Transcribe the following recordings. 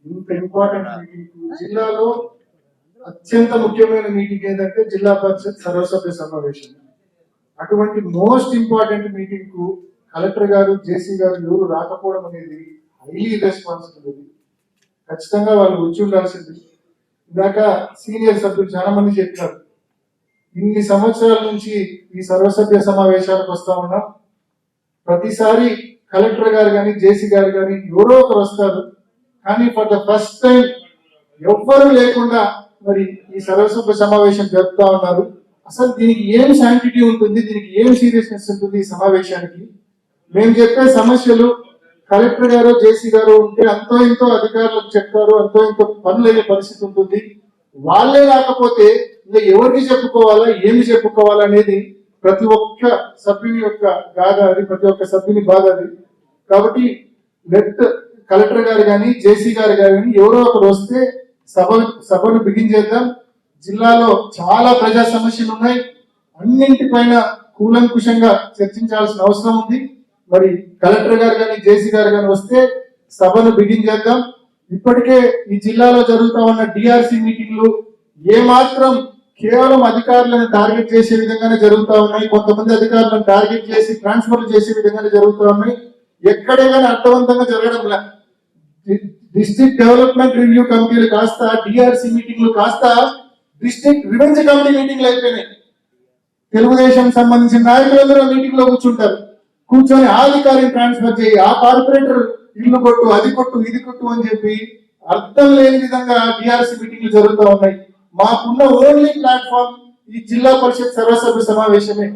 ఇంత important meeting జిల్లాలో అత్యంత ముఖ్యమైన మీటింగ్ ఏంటంటే జిల్లా పరిషత్ సర్వసభ్య సమావేశం. అటువంటి మోస్ట్ ఇంపార్టెంట్ మీటింగ్ కు కలెక్టర్ గారు జేసీ గారు ఎవరు రాకపోవడం అనేది హైలీ రెస్పాన్సిబిలిటీ. ఖచ్చితంగా వాళ్ళు వచ్చి ఉండాల్సింది. ఇందాక సీనియర్ సభ్యులు చాలా మంది చెప్పారు, ఇన్ని సంవత్సరాల నుంచి ఈ సర్వసభ్య సమావేశాలకు వస్తా ఉన్నాం. ప్రతిసారి కలెక్టర్ గారు కానీ జేసీ గారు కానీ ఎవరో ఒకరు వస్తారు, కానీ ఫర్ ద ఫస్ట్ టైం ఎవ్వరూ లేకుండా మరి ఈ సర్వసభ్య సమావేశం జరుపుతా ఉన్నారు. అసలు దీనికి ఏం శాంటిటీ ఉంటుంది, దీనికి ఏం సీరియస్నెస్ ఉంటుంది ఈ సమావేశానికి? మేము చెప్పే సమస్యలు కలెక్టర్ గారు జేసీ గారు ఉంటే అంతో ఇంతో అధికారులకు చెప్తారు, అంతో ఇంతో పనులు అయ్యే పరిస్థితి ఉంటుంది. వాళ్ళే రాకపోతే ఇంకా ఎవరికి చెప్పుకోవాలా, ఏమి చెప్పుకోవాలా అనేది ప్రతి ఒక్క సభ్యుని యొక్క గాథ అది, ప్రతి ఒక్క సభ్యుని బాధ అది. కాబట్టి లెట్ కలెక్టర్ గారు కానీ జేసీ గారు కానీ ఎవరో ఒకరు వస్తే సభను బిగించేద్దాం. జిల్లాలో చాలా ప్రజా సమస్యలు ఉన్నాయి, అన్నింటిపైన కూలంకుషంగా చర్చించాల్సిన అవసరం ఉంది. మరి కలెక్టర్ గారు కానీ జేసీ గారు కానీ వస్తే సభను బిగించేద్దాం. ఇప్పటికే ఈ జిల్లాలో జరుగుతా ఉన్న డిఆర్సి మీటింగ్లు ఏమాత్రం కేవలం అధికారులను టార్గెట్ చేసే విధంగానే జరుగుతూ ఉన్నాయి. కొంతమంది అధికారులను టార్గెట్ చేసి ట్రాన్స్ఫర్ చేసే విధంగానే జరుగుతూ ఉన్నాయి. ఎక్కడే కానీ అర్థవంతంగా జరగడం లేదు. డిస్ట్రిక్ట్ డెవలప్మెంట్ రివ్యూ కమిటీలు కాస్త డిఆర్సి మీటింగ్లు కాస్త డిస్ట్రిక్ట్ రివెంజ్ కమిటీ మీటింగ్లు అయిపోయినాయి. తెలుగుదేశం సంబంధించిన నాయకులందరూ మీటింగ్ లో కూర్చుంటారు. కూర్చొని ఆ అధికారిని ట్రాన్స్ఫర్ చేయి, ఆ కార్పొరేటర్ ఇల్లు కొట్టు, అది కొట్టు, ఇది కొట్టు అని చెప్పి అర్థం లేని విధంగా డిఆర్సి మీటింగ్లు జరుగుతూ ఉన్నాయి. మాకున్న ఓన్లీ ప్లాట్ఫామ్ ఈ జిల్లా పరిషత్ సర్వసభ్య సమావేశమే.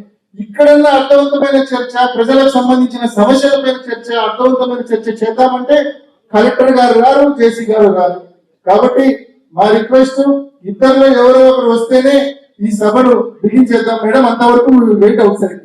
ఇక్కడన్నా అర్థవంతమైన చర్చ, ప్రజలకు సంబంధించిన సమస్యలపైన చర్చ, అర్థవంతమైన చర్చ చేద్దామంటే కలెక్టర్ గారు రారు, జేసీ గారు రారు. కాబట్టి మా రిక్వెస్ట్, ఇద్దరిలో ఎవరో ఒకరు వస్తేనే ఈ సభను బిగించేద్దాం మేడం, అంతవరకు వెయిట్ అవుతుంది.